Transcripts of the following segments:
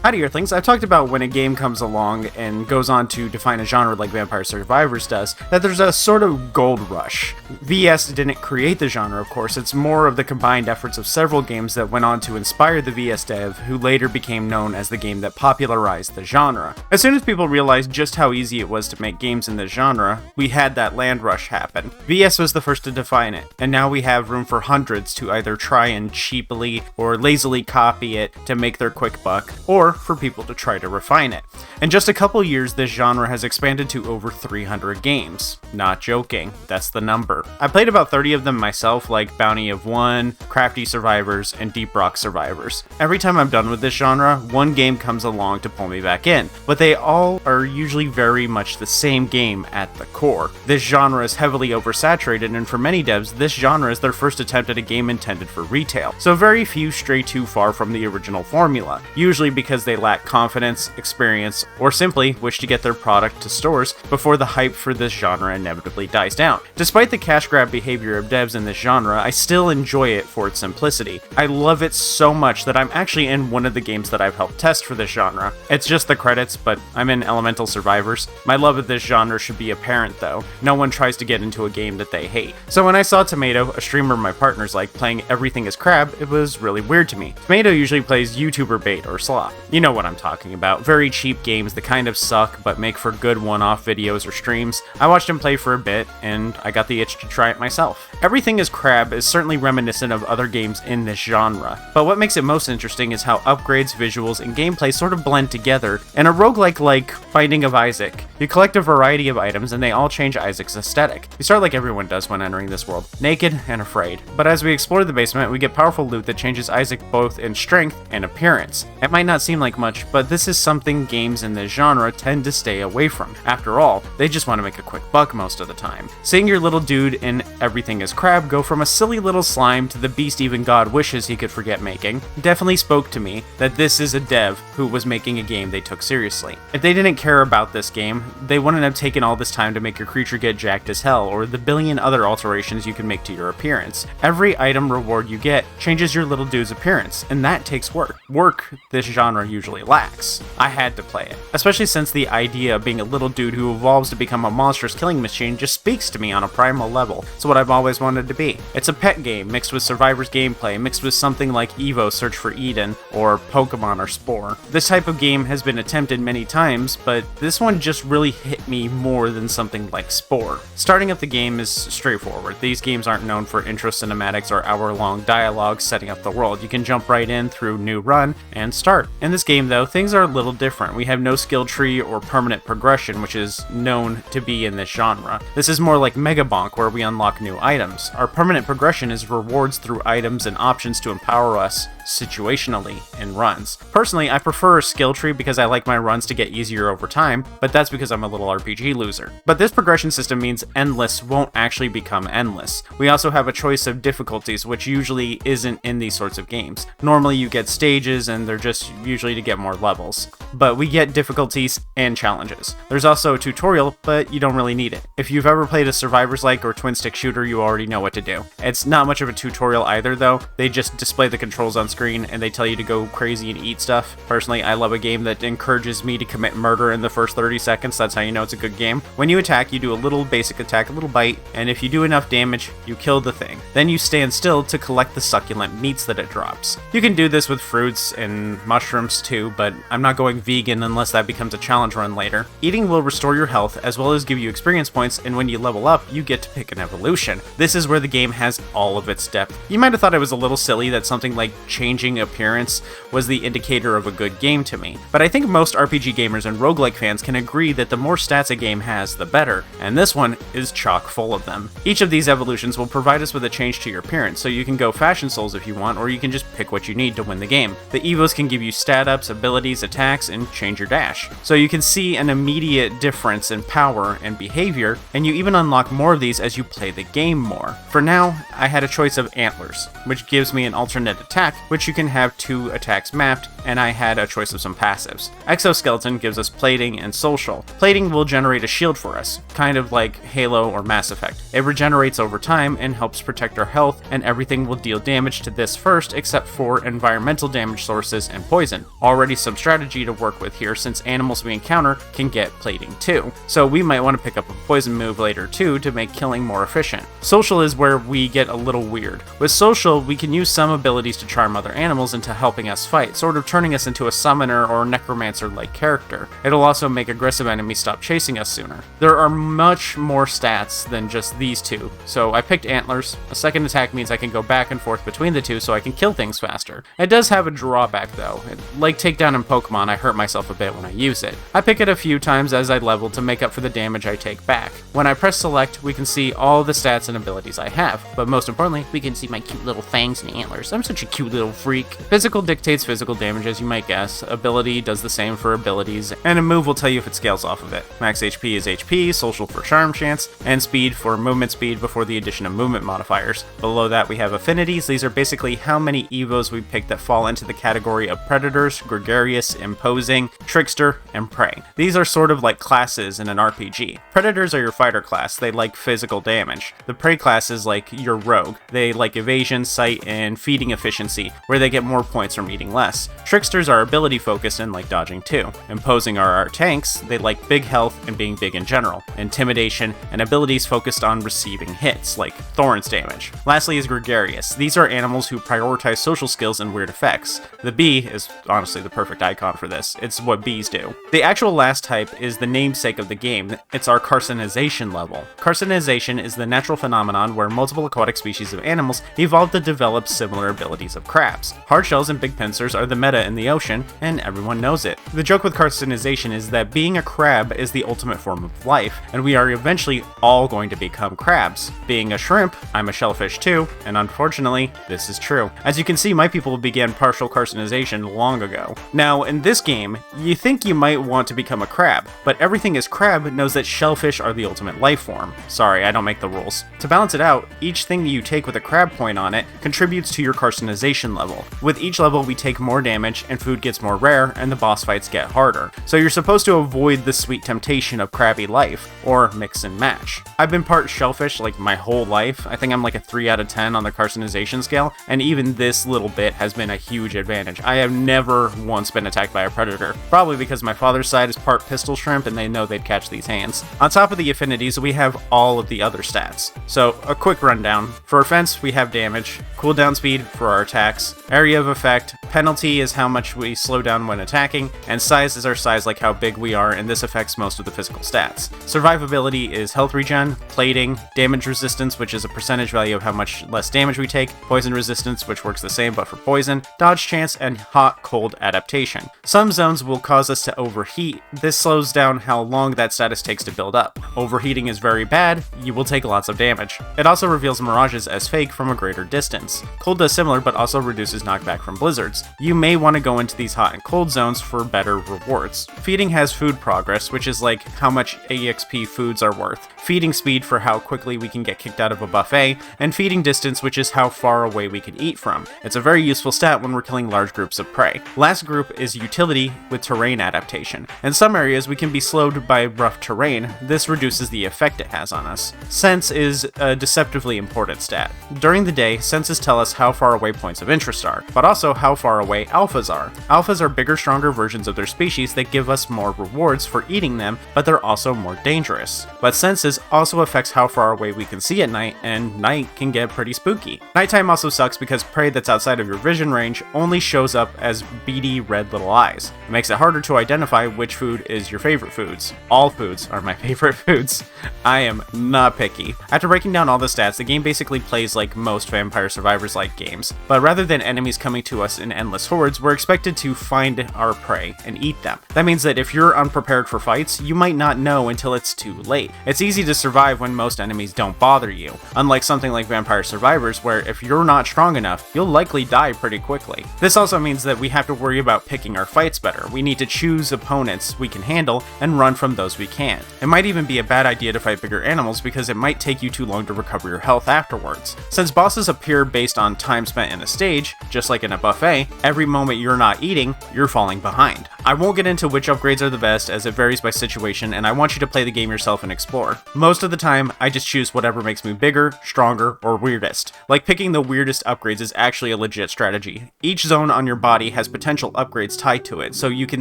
Howdy Earthlings, I've talked about when a game comes along and goes on to define a genre like Vampire Survivors does, that there's a sort of gold rush. VS didn't create the genre, of course, it's more of the combined efforts of several games that went on to inspire the VS dev, who later became known as the game that popularized the genre. As soon as people realized just how easy it was to make games in this genre, we had that land rush happen. VS was the first to define it, and now we have room for hundreds to either try and cheaply or lazily copy it to make their quick buck, or for people to try to refine it. In just a couple years, this genre has expanded to over 300 games. Not joking, that's the number. I played about 30 of them myself, like Bounty of One, Crafty Survivors, and Deep Rock Survivors. Every time I'm done with this genre, one game comes along to pull me back in, but they all are usually very much the same game at the core. This genre is heavily oversaturated, and for many devs, this genre is their first attempt at a game intended for retail, so very few stray too far from the original formula, usually because they lack confidence, experience, or simply wish to get their product to stores before the hype for this genre inevitably dies down. Despite the cash grab behavior of devs in this genre, I still enjoy it for its simplicity. I love it so much that I'm actually in one of the games that I've helped test for this genre. It's just the credits, but I'm in Elemental Survivors. My love of this genre should be apparent though. No one tries to get into a game that they hate. So when I saw Tomato, a streamer my partner's like, playing Everything is Crab, it was really weird to me. Tomato usually plays YouTuber bait or slop. You know what I'm talking about. Very cheap games that kind of suck but make for good one-off videos or streams. I watched him play for a bit and I got the itch to try it myself. Everything is Crab is certainly reminiscent of other games in this genre, but what makes it most interesting is how upgrades, visuals, and gameplay sort of blend together in a roguelike like Binding of Isaac. You collect a variety of items and they all change Isaac's aesthetic. You start like everyone does when entering this world, naked and afraid. But as we explore the basement, we get powerful loot that changes Isaac both in strength and appearance. It might not seem like much, but this is something games in this genre tend to stay away from. After all, they just want to make a quick buck most of the time. Seeing your little dude in Everything is Crab go from a silly little slime to the beast even God wishes he could forget making definitely spoke to me that this is a dev who was making a game they took seriously. If they didn't care about this game, they wouldn't have taken all this time to make your creature get jacked as hell or the billion other alterations you can make to your appearance. Every item reward you get changes your little dude's appearance, and that takes work. Work this genre usually lacks. I had to play it, especially since the idea of being a little dude who evolves to become a monstrous killing machine just speaks to me on a primal level. It's what I've always wanted to be. It's a pet game mixed with Survivor's gameplay, mixed with something like Evo Search for Eden or Pokemon or Spore. This type of game has been attempted many times, but this one just really hit me more than something like Spore. Starting up the game is straightforward. These games aren't known for intro cinematics or hour-long dialogue setting up the world. You can jump right in through new run and start. In this game though, things are a little different. We have no skill tree or permanent progression, which is known to be in this genre. This is more like Mega Bonk, where we unlock new items. Our permanent progression is rewards through items and options to empower us situationally in runs. Personally, I prefer a skill tree because I like my runs to get easier over time, but that's because I'm a little RPG loser. But this progression system means endless won't actually become endless. We also have a choice of difficulties, which usually isn't in these sorts of games. Normally you get stages and they're just usually to get more levels. But we get difficulties and challenges. There's also a tutorial, but you don't really need it. If you've ever played a Survivors-like or twin-stick shooter, you already know what to do. It's not much of a tutorial either though. They just display the controls on screen and they tell you to go crazy and eat stuff. Personally, I love a game that encourages me to commit murder in the first 30 seconds. That's how you know it's a good game. When you attack, you do a little basic attack, a little bite, and if you do enough damage, you kill the thing. Then you stand still to collect the succulent meats that it drops. You can do this with fruits and mushrooms too, but I'm not going vegan unless that becomes a challenge run later. Eating will restore your health as well as give you experience points, and when you level up, you get to pick an evolution. This is where the game has all of its depth. You might have thought it was a little silly that something like changing appearance was the indicator of a good game to me, but I think most RPG gamers and roguelike fans can agree that the more stats a game has, the better, and this one is chock full of them. Each of these evolutions will provide us with a change to your appearance, so you can go Fashion Souls if you want, or you can just pick what you need to win the game. The Evos can give you stat ups, abilities, attacks, and change your dash. So you can see an immediate difference in power and behavior, and you even unlock more of these as you play the game more. For now, I had a choice of Antlers, which gives me an alternate attack, which you can have 2 attacks mapped, and I had a choice of some passives. Exoskeleton gives us Plating and Social. Plating will generate a shield for us, kind of like Halo or Mass Effect. It regenerates over time and helps protect our health, and everything will deal damage to this first except for environmental damage sources and poison. Already some strategy to work with here, since animals we encounter can get plating too. So we might want to pick up a poison move later too to make killing more efficient. Social is where we get a little weird. With social, we can use some abilities to charm other animals into helping us fight, sort of turning us into a summoner or necromancer-like character. It'll also make aggressive enemies stop chasing us sooner. There are much more stats than just these two, so I picked antlers. A second attack means I can go back and forth between the two so I can kill things faster. It does have a drawback though. Like takedown in Pokemon, I hurt myself a bit when I use it. I pick it a few times as I level to make up for the damage I take back. When I press select, we can see all the stats and abilities I have, but most importantly, we can see my cute little fangs and antlers. I'm such a cute little freak. Physical dictates physical damage, as you might guess. Ability does the same for abilities, and a move will tell you if it scales off of it. Max HP is HP, social for charm chance, and speed for movement speed before the addition of movement modifiers. Below that we have affinities. These are basically how many evos we pick that fall into the category of predators, gregarious, imposing, trickster, and prey. These are sort of like classes in an RPG. Predators are your fighter class. They like physical damage. The prey class is like your rogue. They like evasion, sight, and feeding efficiency, where they get more points from eating less. Tricksters are ability focused and like dodging too. Imposing are our tanks. They like big health and being big in general. Intimidation and abilities focused on receiving hits, like thorns damage. Lastly is gregarious. These are animals who prioritize social skills and weird effects. The bee is honestly the perfect icon for this. It's what bees do. The actual last type is the namesake of the game. It's our carcinization level. Carcinization is the natural phenomenon where multiple aquatic species of animals evolve to develop similar abilities of crabs. Hard shells and big pincers are the meta in the ocean, and everyone knows it. The joke with carcinization is that being a crab is the ultimate form of life, and we are eventually all going to become crabs. Being a shrimp, I'm a shellfish too, and unfortunately, this is true. As you can see, my people began partial carcinization long ago. Now, in this game, you think you might want to become a crab, but everything is crab knows that shellfish are the ultimate life form. Sorry, I don't make the rules. To balance it out, each thing that you take with a crab point on it contributes to your carcinization level. With each level, we take more damage, and food gets more rare, and the boss fights get harder. So you're supposed to avoid the sweet temptation of crabby life, or mix and match. I've been part shellfish like my whole life. I think I'm like a 3 out of 10 on the carcinization scale, and even this little bit has been a huge advantage. I have never once been attacked by a predator, probably because my father's side is part pistol shrimp and they know they'd catch these hands. On top of the affinities, we have all of the other stats. So a quick rundown. For offense, we have damage, cooldown speed for our attacks, area of effect, penalty is how much we slow down when attacking, and size is our size, like how big we are, and this affects most of the physical stats. Survivability is health regen, plating, damage resistance, which is a percentage value of how much less damage we take, poison resistance, which works the same but for poison, dodge chance, and hot-cold adaptation. Some zones will cause us to overheat. This slows down how long that status takes to build up. Overheating is very bad, you will take lots of damage. It also reveals mirages as fake from a greater distance. Cold does similar, but also reduces knockback from blizzards. You may want to go into these hot and cold zones for better rewards. Feeding has food progress, which is like how much EXP foods are worth. Feeding speed for how quickly we can get kicked out of a buffet, and feeding distance, which is how far away we can eat from. It's a very useful stat when we're killing large groups of prey. Last group is utility with terrain adaptation. In some areas we can be slowed by rough terrain. This reduces the effect it has on us. Sense is a deceptively important stat. During the day, senses tell us how far away points of interest are, but also how far away alphas are. Alphas are bigger, stronger versions of their species that give us more rewards for eating them, but they're also more dangerous. But senses also affects how far away we can see at night, and night can get pretty spooky. Nighttime also sucks because prey that's outside of your vision range only shows up as beady red little eyes. It makes it harder to identify which food is your favorite foods. All foods are my favorite foods. I am not picky. After breaking down all the stats, the game basically plays like most Vampire Survivors-like games, but rather than enemies coming to us in endless hordes, we're expected to find our prey and eat them. That means that if you're unprepared for fights, you might not know until it's too late. It's easy to survive when most enemies don't bother you, unlike something like Vampire Survivors, where if you're not strong enough, you'll likely die pretty quickly. This also means that we have to worry about picking our fights better. We need to choose opponents we can handle and run from those we can't. It might even be a bad idea to fight bigger animals because it might take you too long to recover your health afterwards. Since bosses appear based on time spent in a stage, just like in a buffet, every moment you're not eating, you're falling behind. I won't get into which upgrades are the best as it varies by situation, and I want you to play the game yourself and explore. Most of the time, I just choose whatever makes me bigger, stronger, or weirdest. Like picking the weirdest upgrades is actually a legit strategy. Each zone on your body has potential potential upgrades tied to it, so you can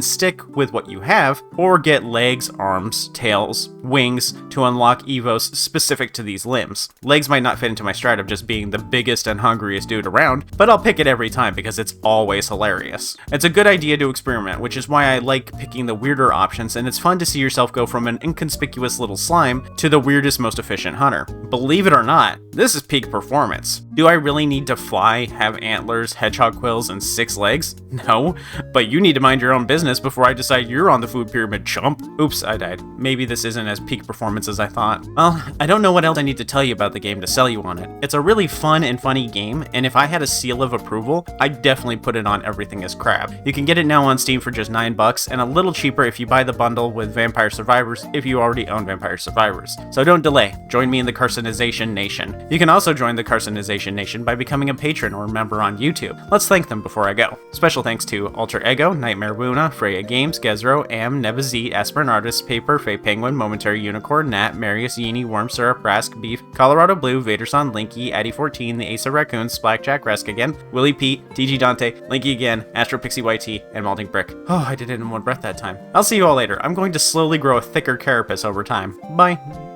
stick with what you have, or get legs, arms, tails, wings to unlock evos specific to these limbs. Legs might not fit into my strat of just being the biggest and hungriest dude around, but I'll pick it every time because it's always hilarious. It's a good idea to experiment, which is why I like picking the weirder options, and it's fun to see yourself go from an inconspicuous little slime to the weirdest, most efficient hunter. Believe it or not, this is peak performance. Do I really need to fly, have antlers, hedgehog quills, and 6 legs? No, but you need to mind your own business before I decide you're on the food pyramid, chump. Oops, I died. Maybe this isn't as peak performance as I thought. Well, I don't know what else I need to tell you about the game to sell you on it. It's a really fun and funny game, and if I had a seal of approval, I'd definitely put it on Everything is Crap. You can get it now on Steam for just $9, and a little cheaper if you buy the bundle with Vampire Survivors if you already own Vampire Survivors. So don't delay, join me in the Carcinization Nation. You can also join the Carcinization Nation by becoming a patron or member on YouTube. Let's thank them before I go. Special thanks to Alter Ego, Nightmare Wuna, Freya Games, Gezro, Am, Nebazit, Aspirin Artist, Paper, Fey Penguin, Momentary Unicorn, Nat, Marius, Yini, Worm Syrup, Rask, Beef, Colorado Blue, Vaderson, Linky, Addy14, the Ace of Raccoons, Blackjack, Rask again, Willie Pete, TG Dante, Linky again, Astro Pixie YT, and Malting Brick. Oh, I did it in one breath that time. I'll see you all later. I'm going to slowly grow a thicker carapace over time. Bye.